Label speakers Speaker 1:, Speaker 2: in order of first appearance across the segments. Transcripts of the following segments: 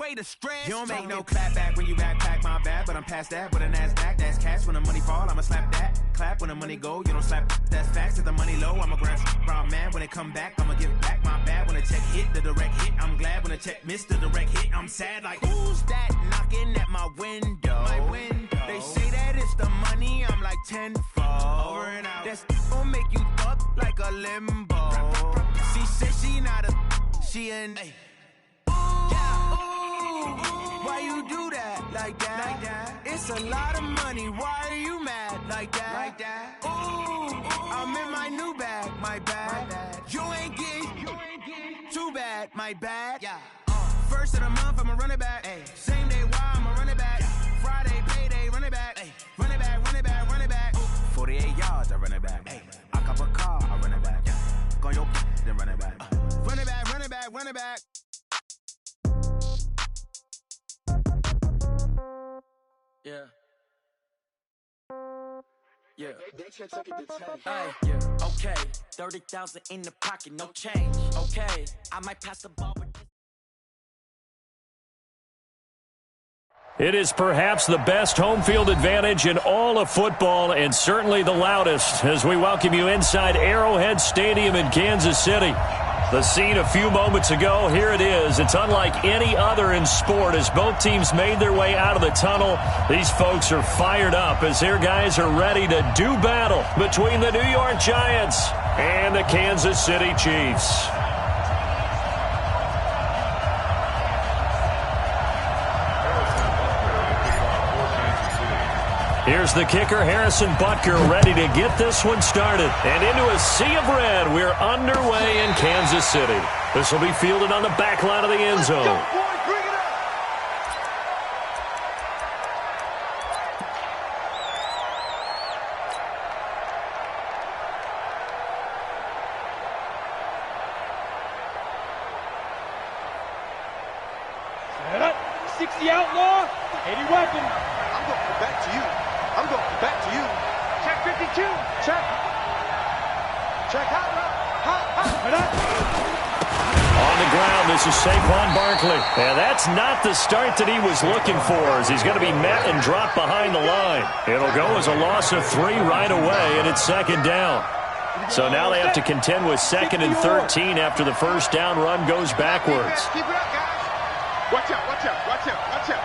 Speaker 1: way to stress.
Speaker 2: You don't make no clap back when you backpack, my bad, but I'm past that with a NASDAQ. That's cash. When the money fall, I'ma slap that. Clap when the money go, you don't slap. That's facts. If the money low, I'ma grab brown man. When it come back, I'ma give back my bad. When the check hit, the direct hit. I'm glad when the check missed the direct hit. I'm sad like, who's that knocking at my window? They say that it's the money, I'm like tenfold. Over and out. That's gon' make you up like a limbo. She said she not a, she an. Why you do that like that? It's a lot of money. Why are you mad like that? Ooh, I'm in my new bag, my bad. You ain't getting too bad, my bad. First of the month, I'ma run it back. Same day, why I'ma run it back. Friday, payday, run it back. Run it back, run it back, run it back. 48 yards, I run it back. I cop a car, I run it back. Go your then run it back. Run it back, run it back, run it back.
Speaker 3: Yeah. Okay. 30,000 in the pocket, no change. Okay. I might pass the ball with this.
Speaker 4: It is perhaps the best home field advantage in all of football and certainly the loudest as we welcome you inside Arrowhead Stadium in Kansas City. The scene a few moments ago, here it is. It's unlike any other in sport as both teams made their way out of the tunnel. These folks are fired up as their guys are ready to do battle between the New York Giants and the Kansas City Chiefs. Here's the kicker, Harrison Butker, ready to get this one started. And into a sea of red, we're underway in Kansas City. This will be fielded on the back line of the end zone.
Speaker 5: Set up, 60 outlaw, 80 weapon. I'm going to go back to you. I'm going back to you. Check 52. Check. Check.
Speaker 4: On the ground, this is Saquon Barkley. And that's not the start that he was looking for as he's going to be met and dropped behind the line. It'll go as a loss of 3 right away, and it's second down. So now they have to contend with 2nd and 13 after the first down run goes backwards.
Speaker 5: Keep it up, guys. Watch out, watch out, watch out, watch out.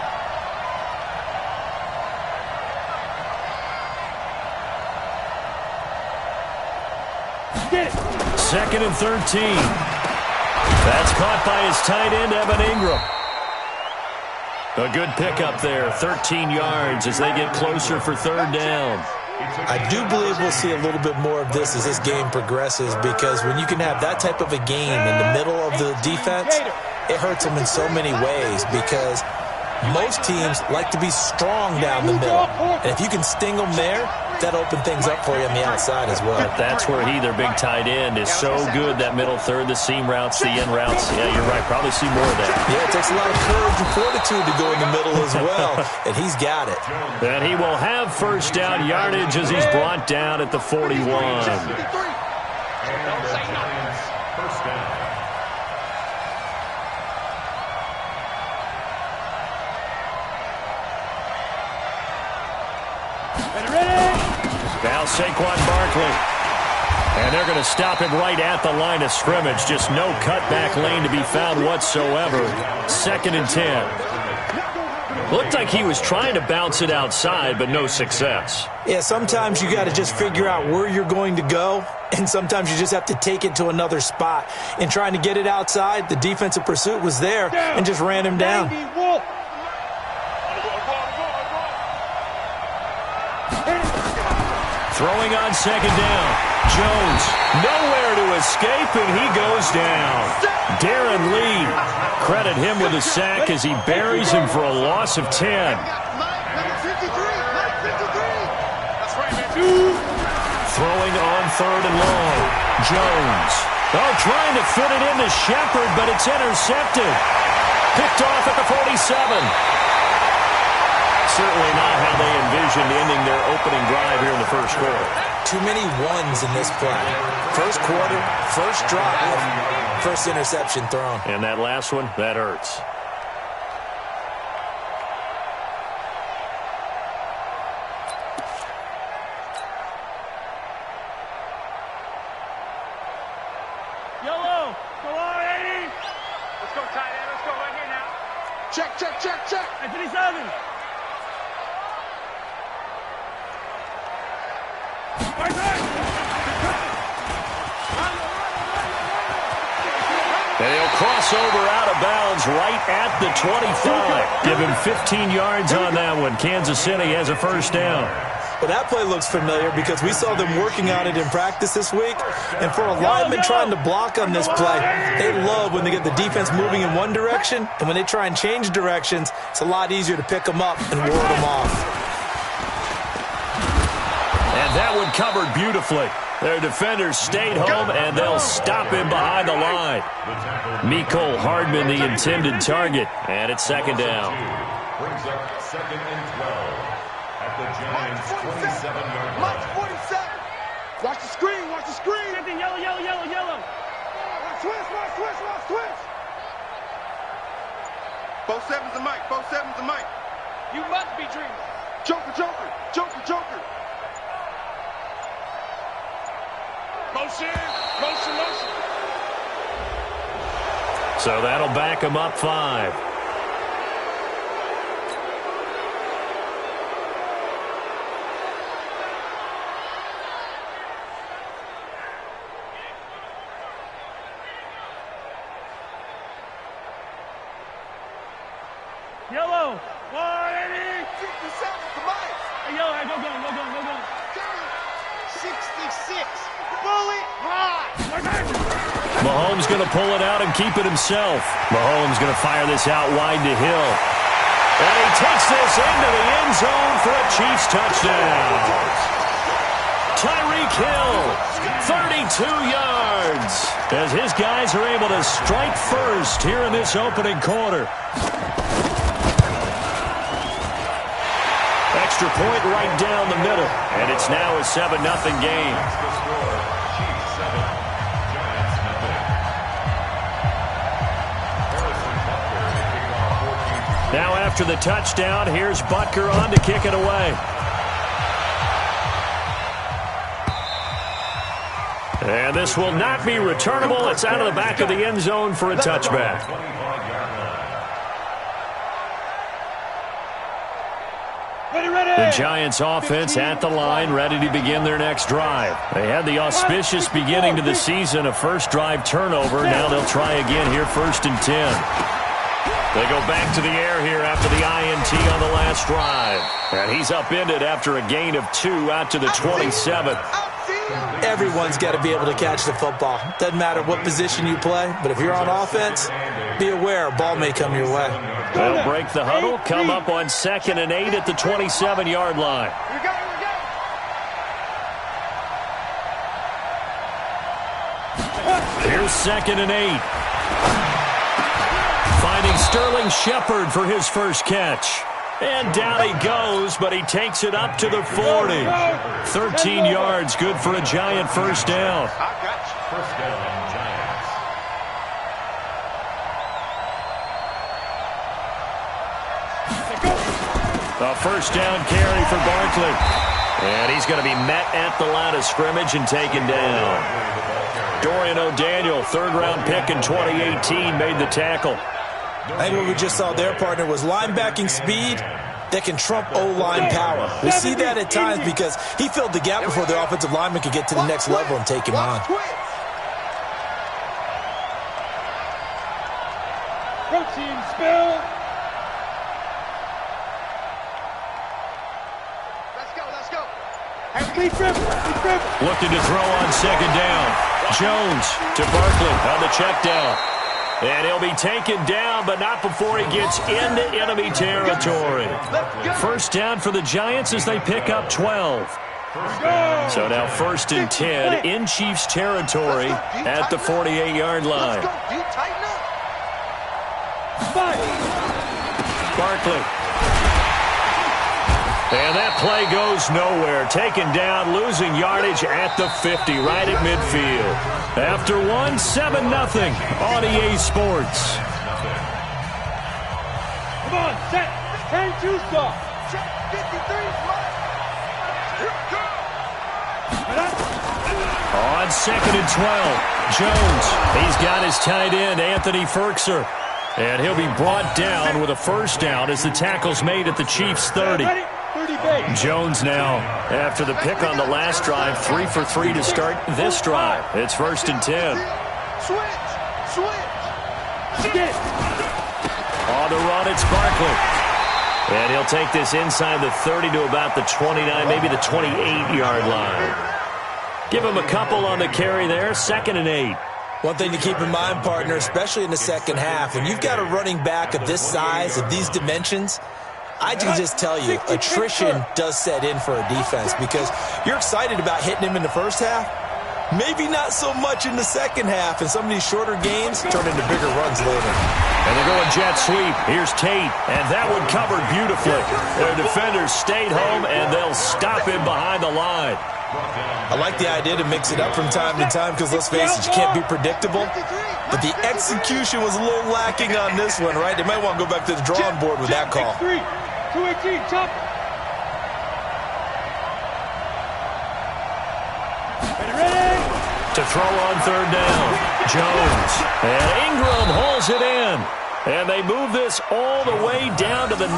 Speaker 4: Get it. 2nd and 13. That's caught by his tight end, Evan Ingram. A good pickup there, 13 yards as they get closer for 3rd down.
Speaker 6: I do believe we'll see a little bit more of this as this game progresses because when you can have that type of a game in the middle of the defense, it hurts them in so many ways because most teams like to be strong down the middle. And if you can sting them there, that opens things up for you on the outside as well.
Speaker 4: That's where he, their big tight end, is so good, that middle third, the seam routes, the in routes. Yeah, you're right. Probably see more of that.
Speaker 6: Yeah, it takes a lot of courage and fortitude to go in the middle as well, and he's got it.
Speaker 4: And he will have first down yardage as he's brought down at the 41.
Speaker 5: First down.
Speaker 4: Now Saquon Barkley. And they're going to stop him right at the line of scrimmage. Just no cutback lane to be found whatsoever. 2nd and 10. Looked like he was trying to bounce it outside, but no success.
Speaker 6: Yeah, sometimes you got to just figure out where you're going to go, and sometimes you just have to take it to another spot. In trying to get it outside, the defensive pursuit was there and just ran him down.
Speaker 4: Throwing on 2nd down. Jones, nowhere to escape, and he goes down. Darren Lee, credit him with a sack as he buries him for a loss of 10. Throwing on 3rd and long. Jones. Oh, trying to fit it into Shepard, but it's intercepted. Picked off at the 47. Certainly not how they envisioned ending their opening drive here in the first quarter.
Speaker 6: Too many ones in this play. First quarter, first drive, first interception thrown.
Speaker 4: And that last one, that hurts.
Speaker 5: Yellow. Go on, 80. Let's go, tight end. Let's go right here now. Check, check, check, check. 57.
Speaker 4: And he'll cross over out of bounds right at the 25. Give him 15 yards on that one. Kansas City has a first down.
Speaker 6: Well, that play looks familiar because we saw them working on it in practice this week. And for a lineman trying to block on this play, they love when they get the defense moving in one direction. And when they try and change directions, it's a lot easier to pick them up and ward them off.
Speaker 4: And that one covered beautifully. Their defenders stayed home, and they'll stop him behind the line. Mecole Hardman, the intended target, and it's second down.
Speaker 1: Brings up 2nd and 12 at the Giants' 27-yard line.
Speaker 5: 47. Watch the screen, watch the screen. Yellow, yellow, yellow, yellow. Watch twist.
Speaker 7: Both sevens and Mike, both sevens and Mike.
Speaker 5: You must be dreaming.
Speaker 7: Joker. Motion.
Speaker 4: So that'll back him up 5.
Speaker 5: Yellow. 180.
Speaker 7: 57 to Mike.
Speaker 5: Hey, yellow, hey, go. 66. Bullet high.
Speaker 4: Mahomes going to pull it out and keep it himself. Mahomes going to fire this out wide to Hill. And he takes this into the end zone for a Chiefs touchdown. Tyreek Hill, 32 yards, as his guys are able to strike first here in this opening quarter. Extra point right down the middle, and it's now a 7-0 game. Now after the touchdown, here's Butker on to kick it away. And this will not be returnable. It's out of the back of the end zone for a touchback. The Giants offense at the line, ready to begin their next drive. They had the auspicious beginning to the season, a first drive turnover. Now they'll try again here, 1st and 10. They go back to the air here after the INT on the last drive. And he's upended after a gain of 2 out to the 27.
Speaker 6: Everyone's got to be able to catch the football. Doesn't matter what position you play, but if you're on offense, be aware a ball may come your way.
Speaker 4: They'll break the huddle, come up on 2nd and 8 at the 27-yard line. Here's 2nd and 8. Finding Sterling Shepard for his first catch. And down he goes, but he takes it up to the 40. 13 yards, good for a Giant first down.
Speaker 1: First down, Giants.
Speaker 4: A first down carry for Barkley. And he's going to be met at the line of scrimmage and taken down. Dorian O'Daniel, 3rd-round pick in 2018, made the tackle.
Speaker 6: I think what we just saw their partner was linebacking speed that can trump O-line power. We see that at times because he filled the gap before the offensive lineman could get to the next level and take him on.
Speaker 5: Protein spill. Let's go.
Speaker 4: Looking to throw on 2nd down. Jones to Barkley on the check down. And he'll be taken down, but not before he gets into enemy territory. First down for the Giants as they pick up 12. So now 1st and 10 in Chiefs territory at the 48-yard line. Barkley. And that play goes nowhere. Taken down, losing yardage at the 50, right at midfield. After 7-0 on EA Sports.
Speaker 5: Come on, set. 10-2 stop. Check 53. Here we go.
Speaker 4: On 2nd and 12, Jones. He's got his tight end, Anthony Ferkser. And he'll be brought down with a first down as the tackle's made at the Chiefs' 30. Jones now, after the pick on the last drive, 3 for 3 to start this drive. It's 1st and 10.
Speaker 5: Switch.
Speaker 4: On the run, it's Barkley. And he'll take this inside the 30 to about the 29, maybe the 28-yard line. Give him a couple on the carry there, 2nd and 8.
Speaker 6: One thing to keep in mind, partner, especially in the second half, when you've got a running back of this size, of these dimensions, I can just tell you, attrition does set in for a defense because you're excited about hitting him in the first half. Maybe not so much in the second half, and some of these shorter games turn into bigger runs later.
Speaker 4: And they're going jet sweep. Here's Tate, and that one covered beautifully. Their defenders stayed home, and they'll stop him behind the line.
Speaker 6: I like the idea to mix it up from time to time because, let's face it, you can't be predictable. But the execution was a little lacking on this one, right? They might want to go back to the drawing board with that call.
Speaker 5: 218, chop. Ready.
Speaker 4: To throw on 3rd down, Jones. And Ingram holds it in. And they move this all the way down to the 9.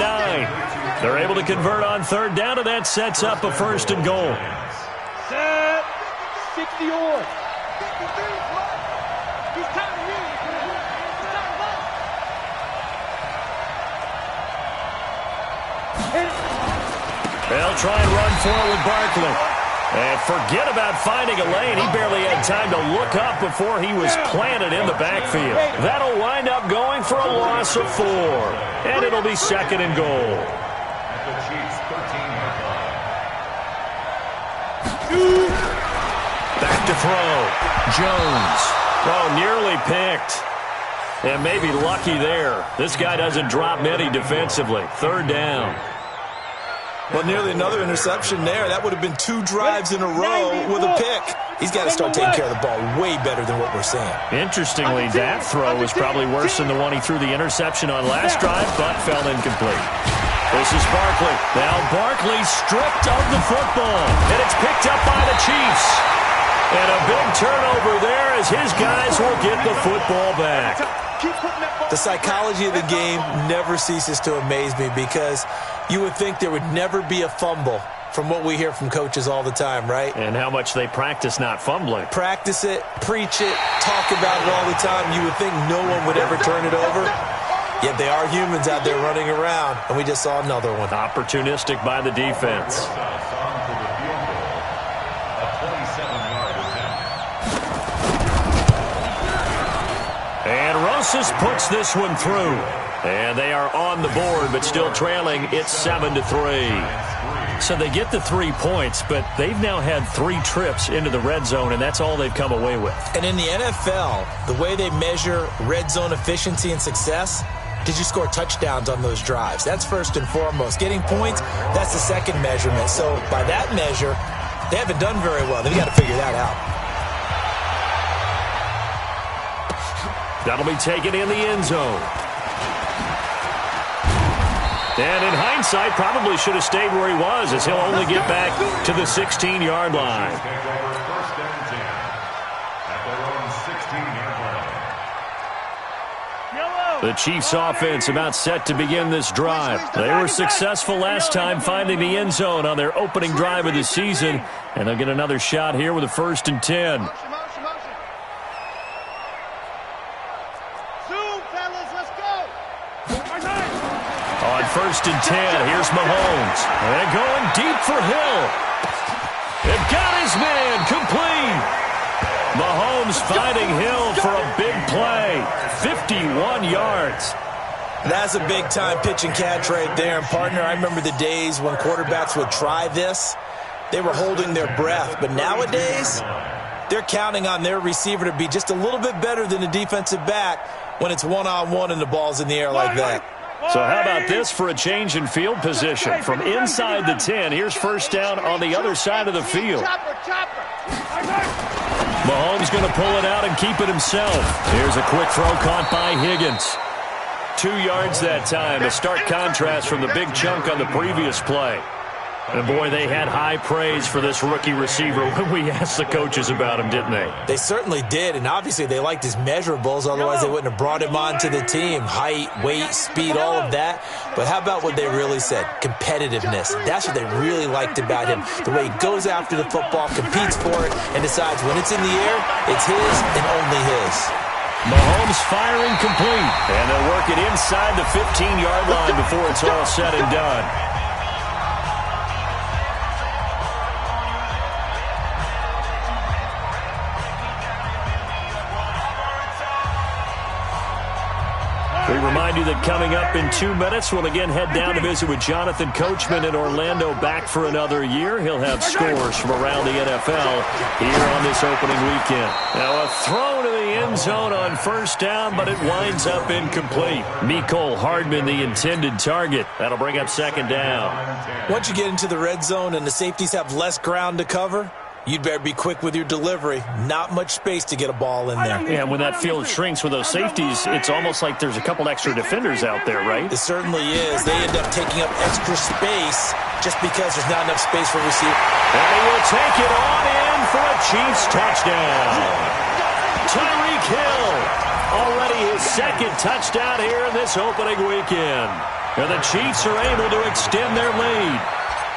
Speaker 4: They're able to convert on 3rd down, and that sets up a 1st and goal.
Speaker 5: Set. 60 on. He's tired of you.
Speaker 4: They'll try and run forward with Barkley. And forget about finding a lane. He barely had time to look up before he was planted in the backfield. That'll wind up going for a loss of 4. And it'll be 2nd and goal.
Speaker 1: At the Chiefs' 13-yard line.
Speaker 4: Back to throw. Jones. Oh, nearly picked. And maybe lucky there. This guy doesn't drop many defensively. 3rd down.
Speaker 6: Well, nearly another interception there. That would have been 2 drives in a row with a pick. He's got to start taking care of the ball way better than what we're seeing.
Speaker 4: Interestingly, that throw was probably worse than the one he threw the interception on last drive, but fell incomplete. This is Barkley. Now Barkley stripped of the football, and it's picked up by the Chiefs. And a big turnover there as his guys will get the football back.
Speaker 6: The psychology of the game never ceases to amaze me because you would think there would never be a fumble from what we hear from coaches all the time, right?
Speaker 4: And how much they practice not fumbling.
Speaker 6: Practice it, preach it, talk about it all the time. You would think no one would ever turn it over. Yet they are humans out there running around, and we just saw another one.
Speaker 4: Opportunistic by the defense. And Rosas puts this one through. And they are on the board, but still trailing. It's 7-3. So they get the 3 points, but they've now had 3 trips into the red zone, and that's all they've come away with.
Speaker 6: And in the NFL, the way they measure red zone efficiency and success, did you score touchdowns on those drives? That's first and foremost. Getting points, that's the second measurement. So by that measure, they haven't done very well. They've got to figure that out.
Speaker 4: That'll be taken in the end zone. And in hindsight, probably should have stayed where he was as he'll only get back to the 16-yard line. The Chiefs offense about set to begin this drive. They were successful last time finding the end zone on their opening drive of the season, and they'll get another shot here with a 1st and 10. On 1st and 10, here's Mahomes. And going deep for Hill. They've got his man complete. Mahomes finding Hill for a big play. 51 yards.
Speaker 6: That's a big-time pitch and catch right there. And, partner, I remember the days when quarterbacks would try this. They were holding their breath. But nowadays, they're counting on their receiver to be just a little bit better than the defensive back when it's one-on-one and the ball's in the air like that.
Speaker 4: So how about this for a change in field position? From inside the 10, here's first down on the other side of the field. Mahomes going to pull it out and keep it himself. Here's a quick throw caught by Higgins. 2 yards that time, a stark contrast from the big chunk on the previous play. And boy, they had high praise for this rookie receiver when we asked the coaches about him, didn't they?
Speaker 6: They certainly did, and obviously they liked his measurables. Otherwise, they wouldn't have brought him onto the team. Height, weight, speed, all of that. But how about what they really said? Competitiveness. That's what they really liked about him. The way he goes after the football, competes for it, and decides when it's in the air, it's his and only his.
Speaker 4: Mahomes firing complete, and they'll work it inside the 15-yard line before it's all said and done. We remind you that coming up in 2 minutes, we'll again head down to visit with Jonathan Coachman in Orlando, back for another year. He'll have scores from around the NFL here on this opening weekend. Now a throw to the end zone on first down, but it winds up incomplete. Mecole Hardman, the intended target. That'll bring up second down.
Speaker 6: Once you get into the red zone and the safeties have less ground to cover, you'd better be quick with your delivery. Not much space to get a ball in there.
Speaker 4: Yeah, when that field shrinks with those safeties, it's almost like there's a couple extra defenders out there, right?
Speaker 6: It certainly is. They end up taking up extra space just because there's not enough space for receiver.
Speaker 4: And he will take it on in for a Chiefs touchdown. Tyreek Hill, already his second touchdown here in this opening weekend. And the Chiefs are able to extend their lead.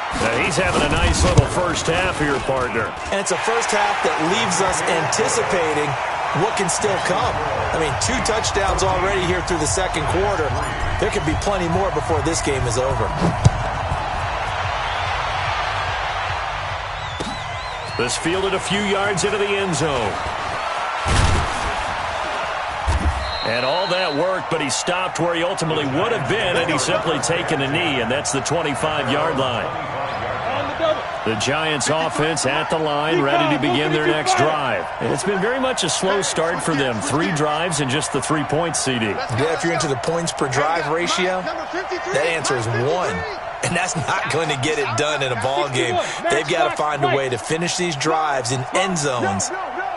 Speaker 4: Now he's having a nice little first half here, partner.
Speaker 6: And it's a first half that leaves us anticipating what can still come. I mean, 2 touchdowns already here through the second quarter. There could be plenty more before this game is over.
Speaker 4: This fielded a few yards into the end zone. And all that worked, but he stopped where he ultimately would have been, and he's simply taken a knee, and that's the 25-yard line. The Giants offense at the line, ready to begin their next drive. And it's been very much a slow start for them. 3 drives and just the 3 points, CD.
Speaker 6: Yeah, if you're into the points per drive ratio, that answer is 1. And that's not going to get it done in a ball game. They've got to find a way to finish these drives in end zones,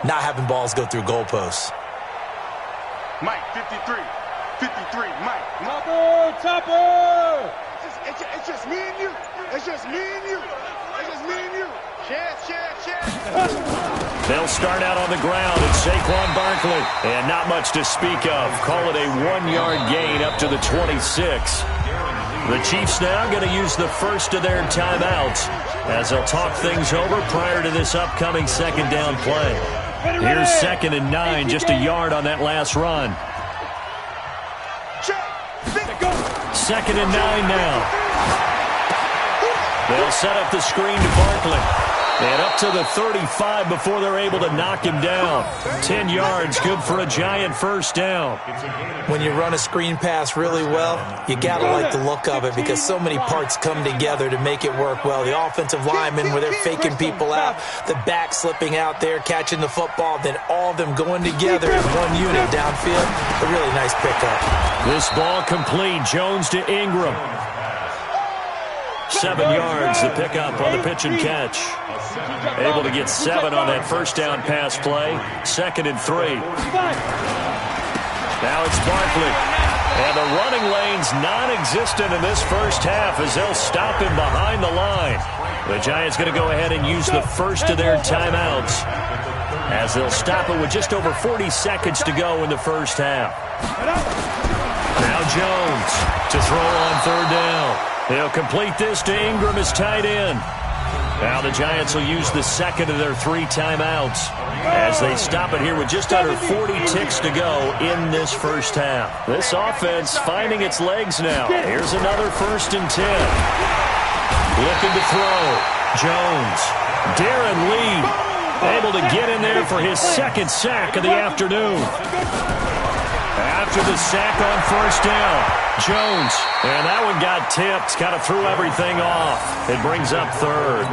Speaker 6: not having balls go through goalposts.
Speaker 7: Mike, 53. 53, Mike.
Speaker 5: Topper!
Speaker 7: It's just me and you. It's just me and you. It's just me and you. Chance.
Speaker 4: They'll start out on the ground at Saquon Barkley. And not much to speak of. Call it a 1-yard gain up to the 26. The Chiefs now going to use the first of their timeouts as they'll talk things over prior to this upcoming second down play. Here's 2nd and 9, just a yard on that last run. 2nd and 9 now. They'll set up the screen to Barkley. And up to the 35 before they're able to knock him down. 10 yards, good for a Giant first down.
Speaker 6: When you run a screen pass really well, you got to like the look of it because so many parts come together to make it work well. The offensive linemen, where they're faking people out, the back slipping out there, catching the football, then all of them going together as one unit downfield. A really nice pickup.
Speaker 4: This ball complete. Jones to Ingram. 7 yards, the pickup on the pitch and catch. Able to get 7 on that first down pass play. 2nd and 3. Now it's Barkley. And the running lane's non-existent in this first half as they'll stop him behind the line. The Giants going to go ahead and use the first of their timeouts as they'll stop it with just over 40 seconds to go in the first half. Now Jones to throw on 3rd down. They'll complete this to Ingram as tight end. Now the Giants will use the second of their 3 timeouts as they stop it here with just under 40 ticks to go in this first half. This offense finding its legs now. Here's another 1st and 10. Looking to throw. Jones. Darren Lee able to get in there for his 2nd sack of the afternoon. After the sack on 1st down. Jones, and that one got tipped, kind of threw everything off. It brings up 3rd.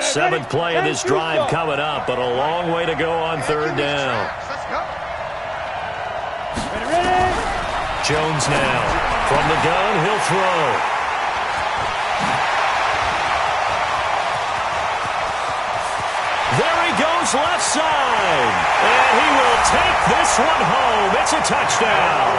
Speaker 4: 7th play of this drive coming up, but a long way to go on 3rd down. Jones now. From the gun, he'll throw. There he goes left side. And he will take this one home. It's a touchdown.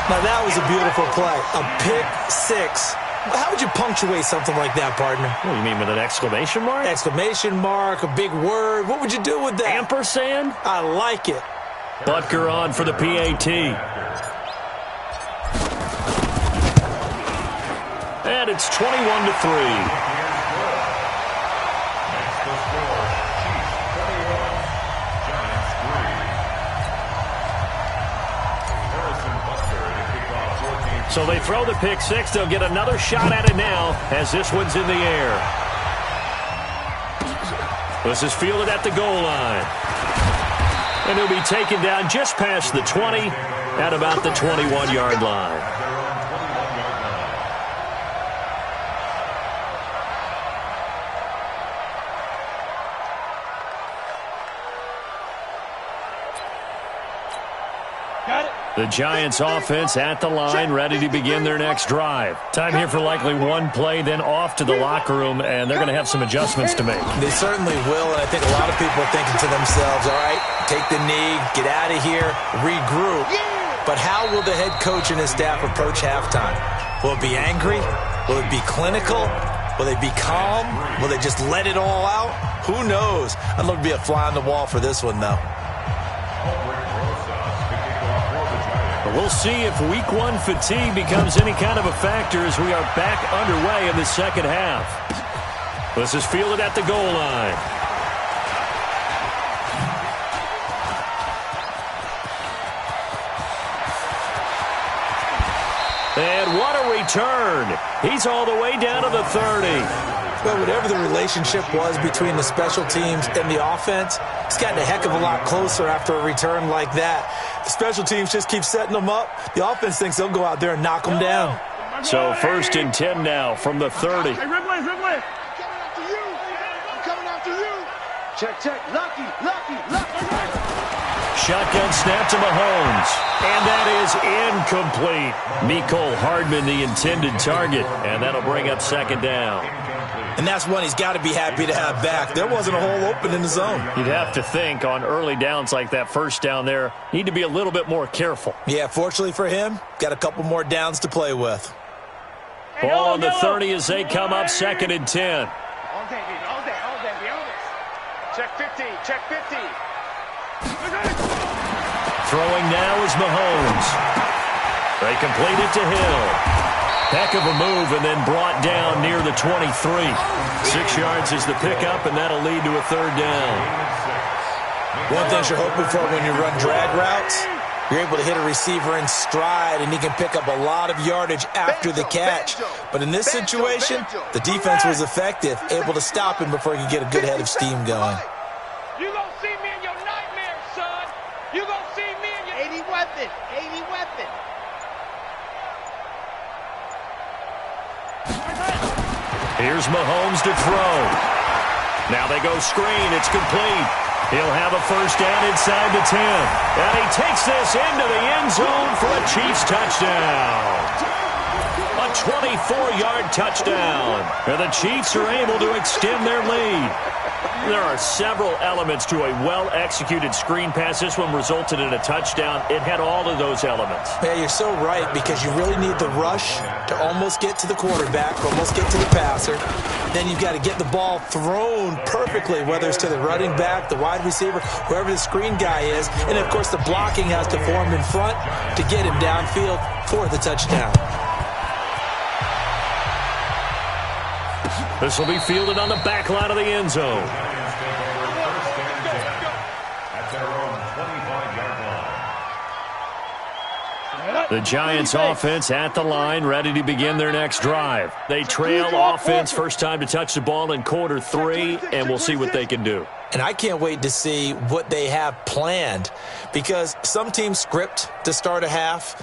Speaker 6: Now, that was a beautiful play. A pick six. How would you punctuate something like that, partner?
Speaker 4: What do you mean, with an exclamation mark?
Speaker 6: Exclamation mark, a big word. What would you do with that?
Speaker 4: Ampersand?
Speaker 6: I like it.
Speaker 4: Butker on for the PAT. And it's 21-3. So they throw the pick six. They'll get another shot at it now as this one's in the air. This is fielded at the goal line. And he'll be taken down just past the 20 at about the 21-yard line. The Giants offense at the line, ready to begin their next drive. Time here for likely one play, then off to the locker room, and they're going to have some adjustments to make.
Speaker 6: They certainly will, and I think a lot of people are thinking to themselves, all right, take the knee, get out of here, regroup. But how will the head coach and his staff approach halftime? Will it be angry? Will it be clinical? Will they be calm? Will they just let it all out? Who knows? I'd love to be a fly on the wall for this one, though.
Speaker 4: We'll see if week one fatigue becomes any kind of a factor as we are back underway in the second half. This is fielded at the goal line. And what a return. He's all the way down to the 30.
Speaker 6: Well, whatever the relationship was between the special teams and the offense, it's gotten a heck of a lot closer after a return like that. The special teams just keep setting them up. The offense thinks they'll go out there and knock them down.
Speaker 4: So 1st and 10 now from the 30.
Speaker 7: Hey, Ridley. I'm coming after you. I'm coming after you.
Speaker 5: Check. Lucky.
Speaker 4: Shotgun snap to Mahomes. And that is incomplete. Mecole Hardman, the intended target. And that'll bring up second down.
Speaker 6: And that's one he's got to be happy to have back. There wasn't a hole open in the zone.
Speaker 4: You'd have to think on early downs like that first down there, need to be a little bit more careful.
Speaker 6: Yeah, fortunately for him, got a couple more downs to play with.
Speaker 4: Ball on the 30 as they come up 2nd and 10.
Speaker 5: All day, be on this. Check 50.
Speaker 4: Throwing now is Mahomes. They complete it to Hill. Heck of a move and then brought down near the 23. 6 yards is the pickup, and that'll lead to a 3rd down.
Speaker 6: One thing you're hoping for when you run drag routes, you're able to hit a receiver in stride, and he can pick up a lot of yardage after the catch. But in this situation, the defense was effective, able to stop him before he could get a good head of steam going.
Speaker 5: You gonna see me in your nightmares, son. You gonna see me in your 80 weapon.
Speaker 4: Here's Mahomes to throw. Now they go screen. It's complete. He'll have a 1st down inside the 10. And he takes this into the end zone for a Chiefs touchdown. A 24-yard touchdown. And the Chiefs are able to extend their lead. There are several elements to a well-executed screen pass. This one resulted in a touchdown. It had all of those elements.
Speaker 6: Yeah, you're so right, because you really need the rush to almost get to the quarterback, almost get to the passer. Then you've got to get the ball thrown perfectly, whether it's to the running back, the wide receiver, whoever the screen guy is. And, of course, the blocking has to form in front to get him downfield for the touchdown.
Speaker 4: This will be fielded on the back line of the end zone. The Giants offense at the line, ready to begin their next drive. They trail offense, first time to touch the ball in quarter 3, and we'll see what they can do.
Speaker 6: And I can't wait to see what they have planned, because some teams script to start a half.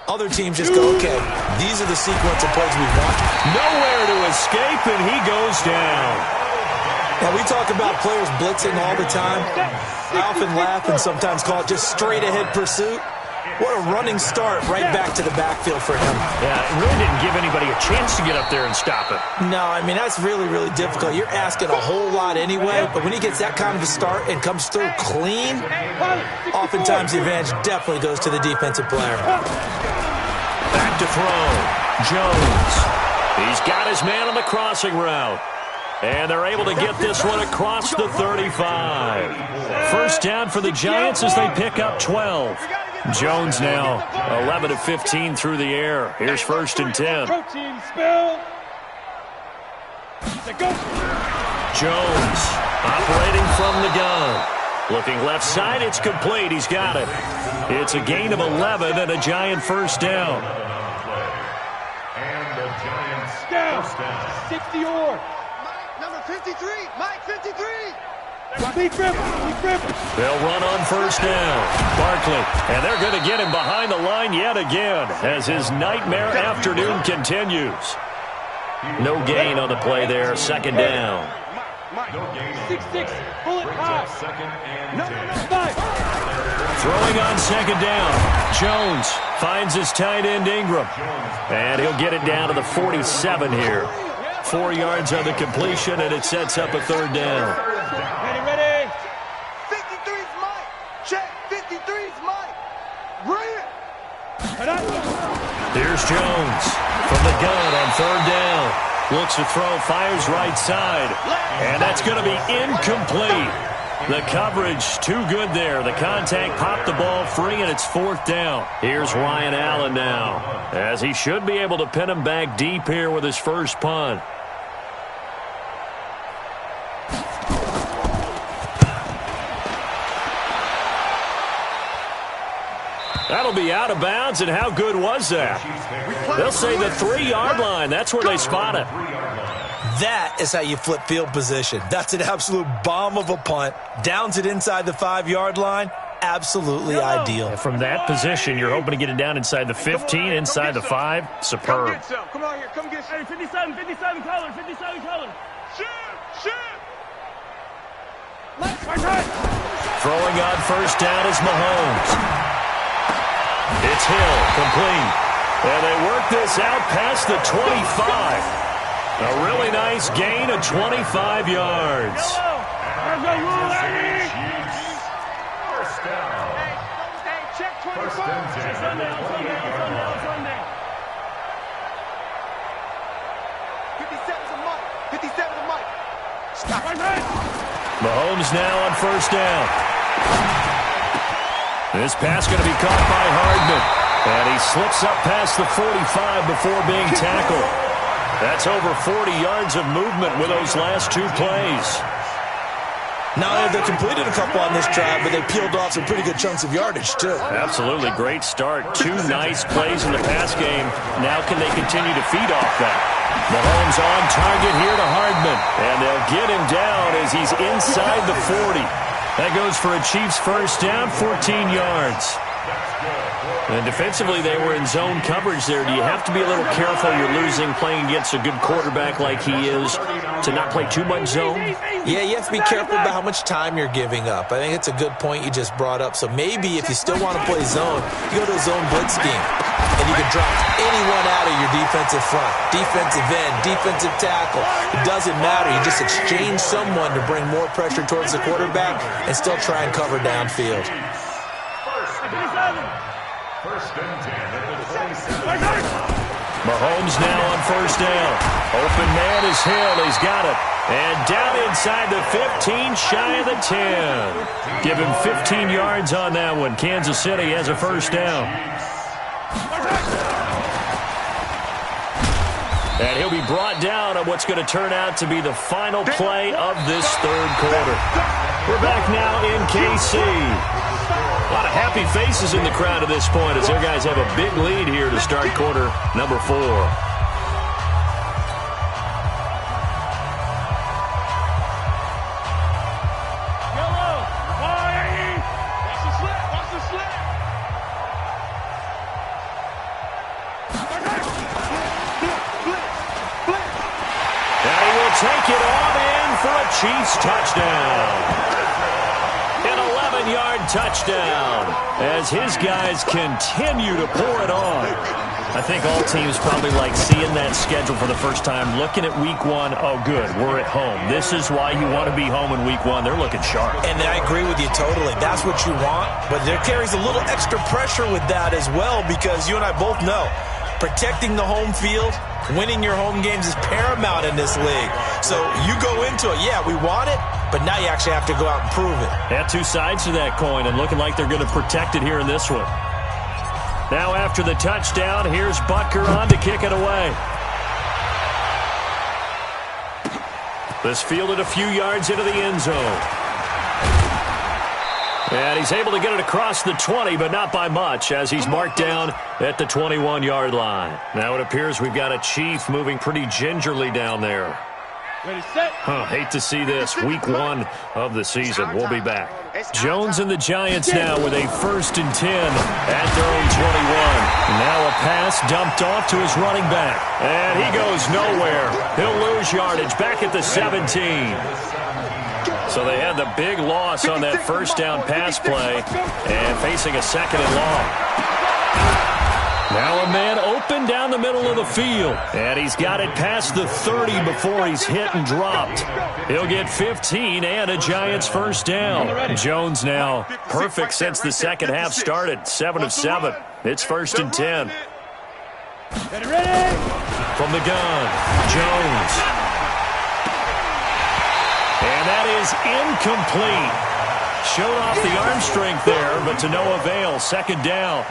Speaker 6: Other teams just go, okay, these are the sequence of plays we want.
Speaker 4: Nowhere to escape, and he goes down.
Speaker 6: Now, we talk about players blitzing all the time. I often laugh and sometimes call it just straight-ahead pursuit. What a running start right back to the backfield for him.
Speaker 4: Yeah, it really didn't give anybody a chance to get up there and stop it.
Speaker 6: No, I mean, that's really, really difficult. You're asking a whole lot anyway, but when he gets that kind of a start and comes through clean, oftentimes the advantage definitely goes to the defensive player.
Speaker 4: Back to throw. Jones. He's got his man on the crossing route. And they're able to get this one across the 35. First down for the Giants as they pick up 12. Jones now 11 of 15 through the air. Here's 1st and 10. Jones operating from the gun. Looking left side, it's complete. He's got it. It's a gain of 11 and a Giant first down.
Speaker 1: And the Giants first down.
Speaker 5: 60 or.
Speaker 7: Number 53, Mike 53.
Speaker 4: They'll run on first down. Barkley, and they're going to get him behind the line yet again as his nightmare afternoon continues. No gain on the play there. 2nd down.
Speaker 1: No gain.
Speaker 5: 6-6, bullet high.
Speaker 1: 2nd and 10.
Speaker 4: Throwing on 2nd down. Jones finds his tight end Ingram. And he'll get it down to the 47 here. 4 yards on the completion, and it sets up a 3rd down.
Speaker 5: Ready.
Speaker 7: 53's Mike. Check. 53's Mike. Bring it.
Speaker 4: Here's Jones from the gun on 3rd down. Looks to throw, fires right side. And that's going to be incomplete. The coverage too good there. The contact popped the ball free, and it's 4th down. Here's Ryan Allen now, as he should be able to pin him back deep here with his first punt. That'll be out of bounds, and how good was that? They'll say the 3-yard line. That's where they spot it.
Speaker 6: That is how you flip field position. That's an absolute bomb of a punt. Downs it inside the 5-yard line. Absolutely ideal.
Speaker 4: From that position, you're hoping to get it down inside the 15, inside the 5. Superb.
Speaker 5: Come on here. Come get some. Hey, 57 colors. 57 colors. Shoot.
Speaker 4: Throwing on first down is Mahomes. It's Hill, complete. And they work this out past the 25. A really nice gain of 25 yards.
Speaker 1: First down. First and 10.
Speaker 5: Sunday.
Speaker 7: 57's a Mike. 57's a Mike. Stop.
Speaker 4: Mahomes now on first down. This pass going to be caught by Hardman. And he slips up past the 45 before being tackled. That's over 40 yards of movement with those last 2 plays.
Speaker 6: Now they've completed a couple on this drive, but they peeled off some pretty good chunks of yardage, too.
Speaker 4: Absolutely great start. 2 nice plays in the pass game. Now can they continue to feed off that? Mahomes on target here to Hardman. And they'll get him down as he's inside the 40. That goes for a Chiefs first down, 14 yards. And defensively, they were in zone coverage there. Do you have to be a little careful? You're losing playing against a good quarterback like he is to not play too much zone?
Speaker 6: Yeah, you have to be careful about how much time you're giving up. I think it's a good point you just brought up. So maybe if you still want to play zone, you go to a zone blitz scheme. And you can drop anyone out of your defensive front, defensive end, defensive tackle. It doesn't matter. You just exchange someone to bring more pressure towards the quarterback and still try and cover downfield.
Speaker 1: First and 10 at the 27.
Speaker 4: Mahomes now on first down. Open man is Hill. He's got it. And down inside the 15, shy of the 10. Give him 15 yards on that one. Kansas City has a first down. And he'll be brought down on what's going to turn out to be the final play of this 3rd quarter. We're back now in KC. A lot of happy faces in the crowd at this point as their guys have a big lead here to start quarter number 4. Take it on in for a Chiefs touchdown. An 11-yard touchdown as his guys continue to pour it on. I think all teams probably like seeing that schedule for the first time, looking at week one. Oh, good, we're at home. This is why you want to be home in week one. They're looking sharp.
Speaker 6: And I agree with you totally. That's what you want, but there carries a little extra pressure with that as well, because you and I both know protecting the home field, winning your home games is paramount in this league. So you go into it, yeah, we want it, but now you actually have to go out and prove it.
Speaker 4: Yeah, two sides to that coin, and looking like they're going to protect it here in this one. Now after the touchdown, here's Butker on to kick it away. This fielded a few yards into the end zone. And he's able to get it across the 20, but not by much, as he's marked down at the 21-yard line. Now it appears we've got a Chief moving pretty gingerly down there.
Speaker 5: Ready, set.
Speaker 4: Hate to see this. Week one of the season. We'll be back. Jones and the Giants now with a 1st and 10 at their own 21. Now a pass dumped off to his running back. And he goes nowhere. He'll lose yardage back at the 17. So they had the big loss on that first down pass play and facing a 2nd and long. Now a man open down the middle of the field, and he's got it past the 30 before he's hit and dropped. He'll get 15 and a Giants 1st down. Jones now perfect since the second half started, 7 of 7. It's 1st and 10. From the gun, Jones. And that is incomplete. Showed off the arm strength there, but to no avail. 2nd down.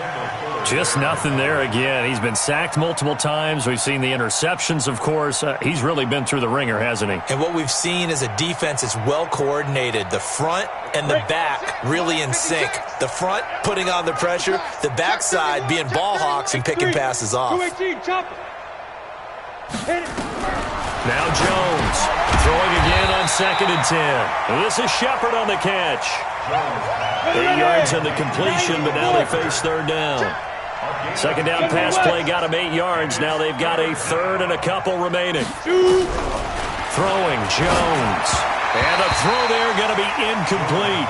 Speaker 4: Just nothing there again. He's been sacked multiple times. We've seen the interceptions, of course. He's really been through the ringer, hasn't he?
Speaker 6: And what we've seen is a defense that's well coordinated. The front and the back really in sync. The front putting on the pressure, the backside being ball hawks and picking passes off.
Speaker 4: Now Jones throwing again on 2nd and 10. This is Shepard on the catch. 8 yards on the completion, but now they face 3rd down. 2nd down pass play got him 8 yards. Now they've got a 3rd and a couple remaining. Throwing Jones. And a throw there going to be incomplete.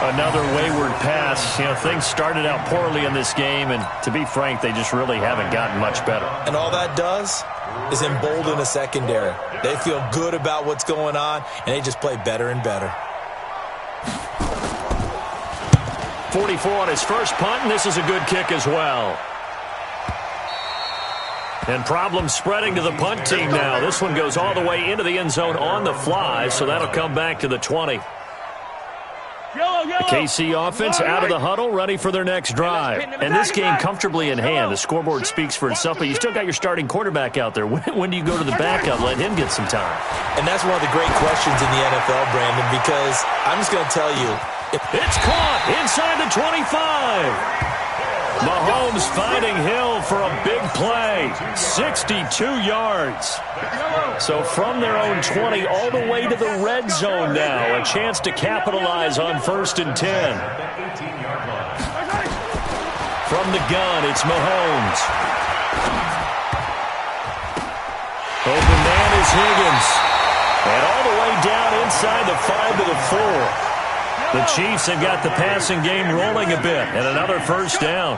Speaker 4: Another wayward pass. You know, things started out poorly in this game, and to be frank, they just really haven't gotten much better.
Speaker 6: And all that does is embolden a secondary. They feel good about what's going on, and they just play better and better.
Speaker 4: 44 on his first punt, and this is a good kick as well. And problems spreading to the punt team now. This one goes all the way into the end zone on the fly, so that'll come back to the 20. The KC offense out of the huddle, ready for their next drive. And this game comfortably in hand. The scoreboard speaks for itself, but you still got your starting quarterback out there. When do you go to the backup, let him get some time?
Speaker 6: And that's one of the great questions in the NFL, Brandon, because I'm just going to tell you.
Speaker 4: It's caught inside the 25. Mahomes finding Hill for a big play. 62 yards. So from their own 20 all the way to the red zone now. A chance to capitalize on 1st and 10. From the gun, it's Mahomes. Open man is Higgins. And all the way down inside the 5 to the 4. The Chiefs have got the passing game rolling a bit, and another 1st down.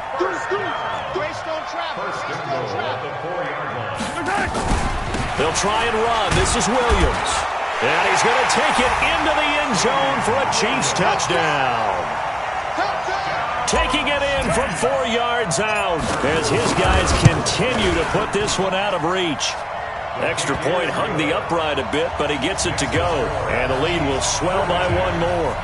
Speaker 4: They'll try and run. This is Williams. And he's going to take it into the end zone for a Chiefs touchdown. Taking it in from 4 yards out as his guys continue to put this one out of reach. Extra point hung the upright a bit, but he gets it to go. And the lead will swell by 1 more.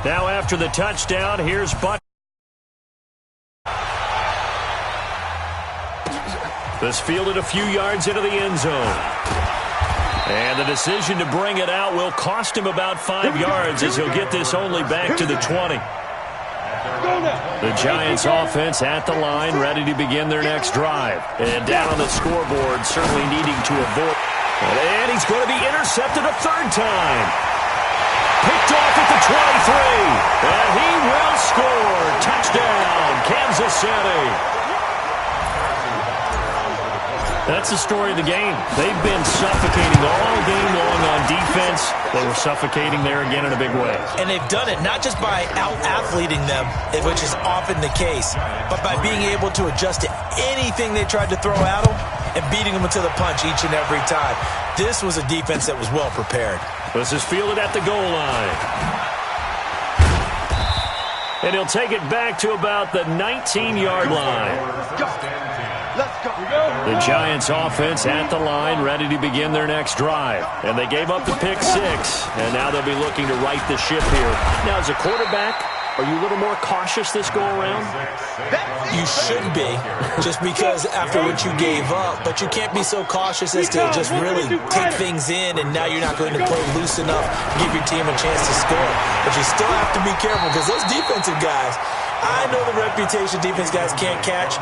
Speaker 4: Now after the touchdown, here's Buck. This fielded a few yards into the end zone. And the decision to bring it out will cost him about 5 yards as he'll get this only back to the 20. The Giants offense at the line, ready to begin their next drive. And down on the scoreboard, certainly needing to avoid. And he's going to be intercepted a 3rd time. picked off at the 23. And he will score. Touchdown, Kansas City. That's the story of the game. They've been suffocating all game long on defense. They were suffocating there again in a big way.
Speaker 6: And they've done it not just by out-athleting them, which is often the case, but by being able to adjust to anything they tried to throw at them and beating them to the punch each and every time. This was a defense that was well prepared.
Speaker 4: This is fielded at the goal line. And he'll take it back to about the 19-yard line.
Speaker 5: Let's go.
Speaker 4: The Giants offense at the line, ready to begin their next drive. And they gave up the pick 6, and now they'll be looking to right the ship here. Now, as a quarterback, are you a little more cautious this go-around?
Speaker 6: You should be, just because after what you gave up, but you can't be so cautious as to just really take things in, and now you're not going to play loose enough to give your team a chance to score. But you still have to be careful, because those defensive guys, I know the reputation defense guys can't catch.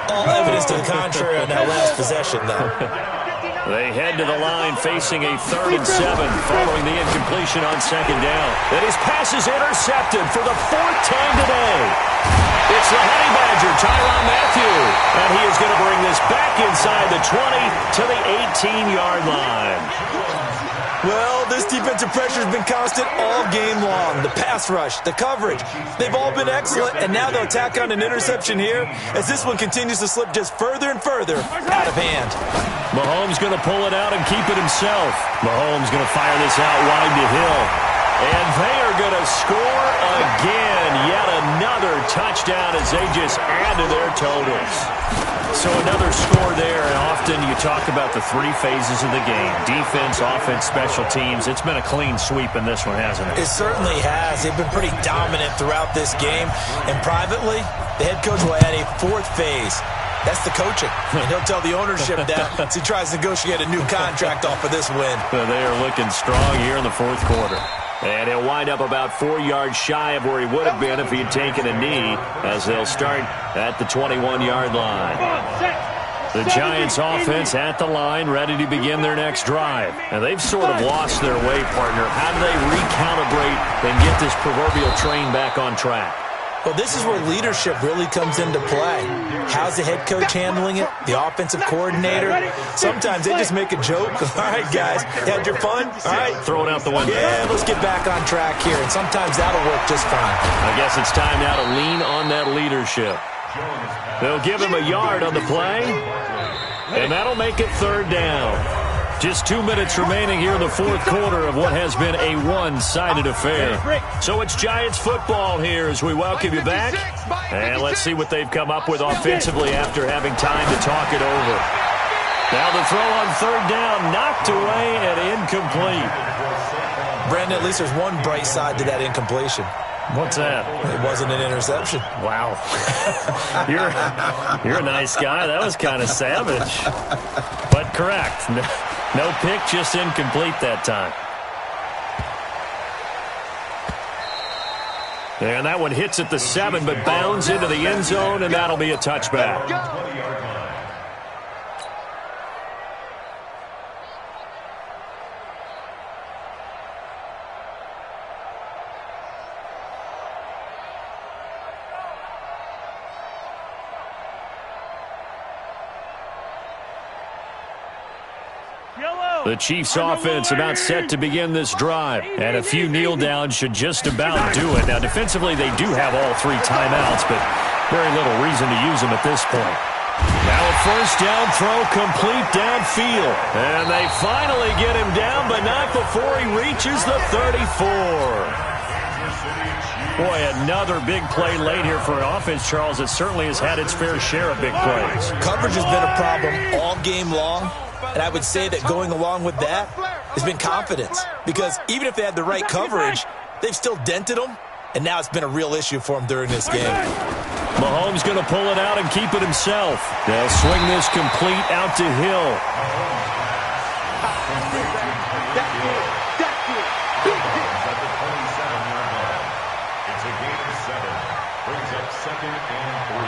Speaker 6: All evidence to the contrary on that last possession, though.
Speaker 4: They head to the line facing a 3rd and 7 following the incompletion on 2nd down. And his pass is intercepted for the 4th time today. It's the Honey Badger, Tyrann Mathieu. And he is going to bring this back inside the 20 to the 18-yard line.
Speaker 6: Well, this defensive pressure has been constant all game long. The pass rush, the coverage, they've all been excellent, and now they'll tack on an interception here as this one continues to slip just further and further out of hand.
Speaker 4: Mahomes going to pull it out and keep it himself. Mahomes going to fire this out wide to Hill. And they are going to score again. Yet another touchdown as they just add to their totals. So another score there, and often you talk about the 3 phases of the game. Defense, offense, special teams. It's been a clean sweep in this one, hasn't it?
Speaker 6: It certainly has. They've been pretty dominant throughout this game. And privately, the head coach will add a 4th phase. That's the coaching. And he'll tell the ownership that as he tries to negotiate a new contract off of this win.
Speaker 4: They are looking strong here in the 4th quarter. And he'll wind up about 4 yards shy of where he would have been if he had taken a knee, as they'll start at the 21-yard line. The Giants offense at the line, ready to begin their next drive. And they've sort of lost their way, partner. How do they recalibrate and get this proverbial train back on track?
Speaker 6: Well, this is where leadership really comes into play. How's the head coach handling it? The offensive coordinator? Sometimes they just make a joke. All right, guys, had your fun? All right.
Speaker 4: Throw it out the window.
Speaker 6: Yeah, let's get back on track here. And sometimes that'll work just fine.
Speaker 4: I guess it's time now to lean on that leadership. They'll give him a yard on the play, and that'll make it 3rd down. Just 2 minutes remaining here in the 4th quarter of what has been a one-sided affair. So it's Giants football here as we welcome you back. And let's see what they've come up with offensively after having time to talk it over. Now the throw on 3rd down, knocked away and incomplete.
Speaker 6: Brandon, at least there's one bright side to that incompletion.
Speaker 4: What's that?
Speaker 6: It wasn't an interception.
Speaker 4: Wow. You're a nice guy. That was kind of savage. But correct. No pick, just incomplete that time. And that one hits at the 7, but bounds into the end zone, and that'll be a touchback. The Chiefs offense about set to begin this drive. And a few kneel downs should just about do it. Now, defensively, they do have all 3 timeouts, but very little reason to use them at this point. Now a 1st down throw complete downfield. And they finally get him down, but not before he reaches the 34. Boy, another big play late here for an offense, Charles, that certainly has had its fair share of big plays.
Speaker 6: Coverage has been a problem all game long. And I would say that going along with that has been confidence. Because even if they had the right coverage, they've still dented them. And now it's been a real issue for them during this game.
Speaker 4: Mahomes going to pull it out and keep it himself. They'll swing this complete out to Hill.
Speaker 1: It's a gain of 7. Brings up 2nd and 3.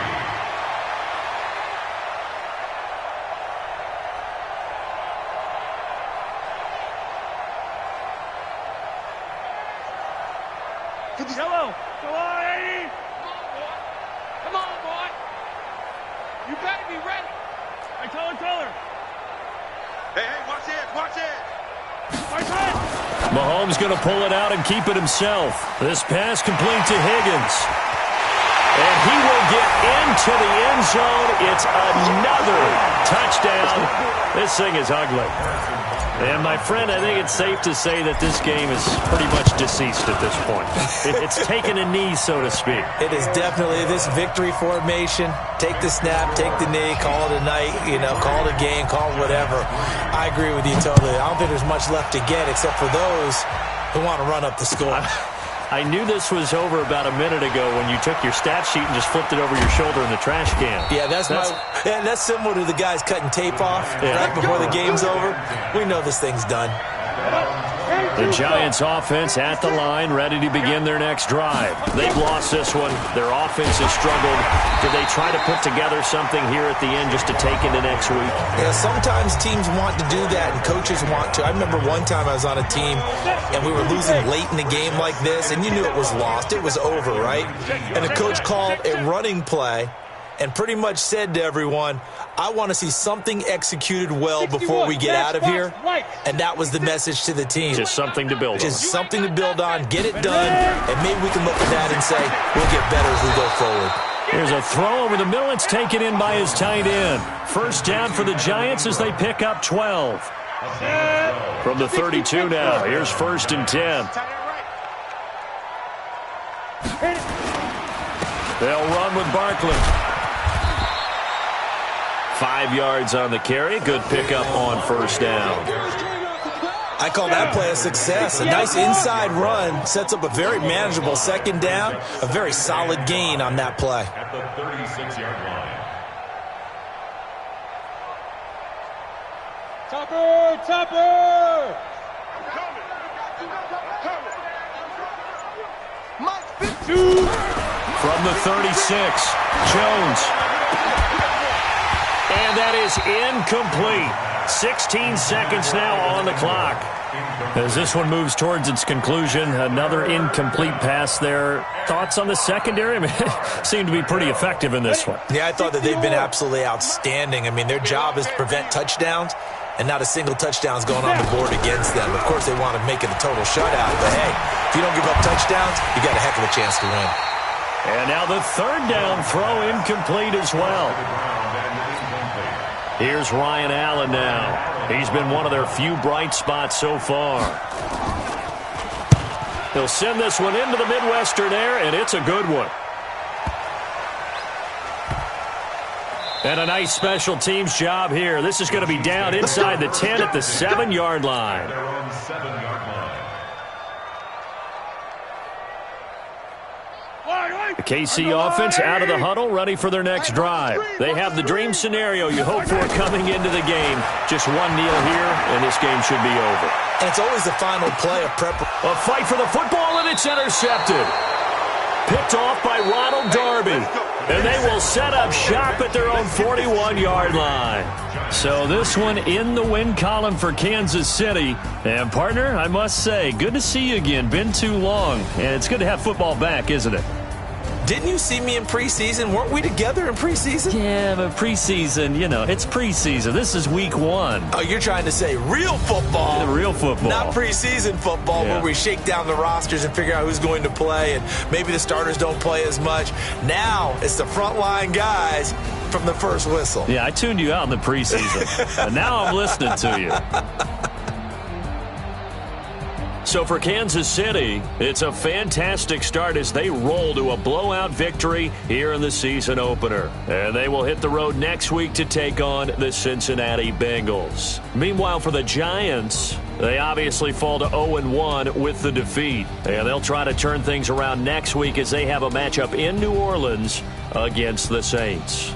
Speaker 5: Yellow. Come on, 80. Come on, boy. You better be ready. Hey, color. Hey, watch it. Watch it.
Speaker 4: Mahomes going to pull it out and keep it himself. This pass complete to Higgins. And he will get into the end zone. It's another touchdown. This thing is ugly. And, my friend, I think it's safe to say that this game is pretty much deceased at this point. It's taken a knee, so to speak.
Speaker 6: It is definitely this victory formation. Take the snap, take the knee, call it a night, call it a game, call it whatever. I agree with you totally. I don't think there's much left to get except for those who want to run up the score.
Speaker 4: I knew this was over about a minute ago when you took your stat sheet and just flipped it over your shoulder in the trash can.
Speaker 6: Yeah, that's similar to the guys cutting tape off right before the game's over. We know this thing's done.
Speaker 4: The Giants offense at the line, ready to begin their next drive. They've lost this one. Their offense has struggled. Do they try to put together something here at the end just to take into next week?
Speaker 6: Yeah, sometimes teams want to do that and coaches want to. I remember one time I was on a team and we were losing late in the game like this, and you knew it was lost. It was over, right? And the coach called a running play and pretty much said to everyone, I want to see something executed well before we get out of here. And that was the message to the team.
Speaker 4: Just something to build on.
Speaker 6: Just something to build on, get it done, and maybe we can look at that and say, we'll get better as we go forward.
Speaker 4: Here's a throw over the middle. It's taken in by his tight end. First down for the Giants as they pick up 12. From the 32 now, here's 1st and 10. They'll run with Barkley. 5 yards on the carry. Good pickup on first down.
Speaker 6: I call that play a success. A nice inside run sets up a very manageable second down. A very solid gain on that play.
Speaker 1: At the 36-yard line.
Speaker 5: Topper!
Speaker 4: From the 36, Jones. And that is incomplete. 16 seconds now on the clock. As this one moves towards its conclusion, another incomplete pass there. Thoughts on the secondary? I mean, seem to be pretty effective in this one.
Speaker 6: Yeah, I thought that they've been absolutely outstanding. I mean, their job is to prevent touchdowns, and not a single touchdown's going on the board against them. Of course, they want to make it a total shutout, but hey, if you don't give up touchdowns, you got a heck of a chance to win.
Speaker 4: And now the third down throw incomplete as well. Here's Ryan Allen now. He's been one of their few bright spots so far. He'll send this one into the Midwestern air, and it's a good one. And a nice special teams job here. This is going to be down inside the 10 at the 7-yard line. The KC offense out of the huddle, ready for their next drive. They have the dream scenario you hope for coming into the game. Just one kneel here, and this game should be over.
Speaker 6: And it's always the final play of prep.
Speaker 4: A fight for the football, and it's intercepted. Picked off by Ronald Darby. And they will set up shop at their own 41-yard line. So this one in the win column for Kansas City. And, partner, I must say, good to see you again. Been too long. And it's good to have football back, isn't it?
Speaker 6: Didn't you see me in preseason? Weren't we together in preseason?
Speaker 4: Yeah, but preseason, it's preseason. This is week 1.
Speaker 6: Oh, you're trying to say real football.
Speaker 4: Yeah, real football.
Speaker 6: Not preseason football where we shake down the rosters and figure out who's going to play, and maybe the starters don't play as much. Now it's the frontline guys from the first whistle.
Speaker 4: Yeah, I tuned you out in the preseason. And now I'm listening to you. So for Kansas City, it's a fantastic start as they roll to a blowout victory here in the season opener. And they will hit the road next week to take on the Cincinnati Bengals. Meanwhile, for the Giants, they obviously fall to 0-1 with the defeat. And they'll try to turn things around next week as they have a matchup in New Orleans against the Saints.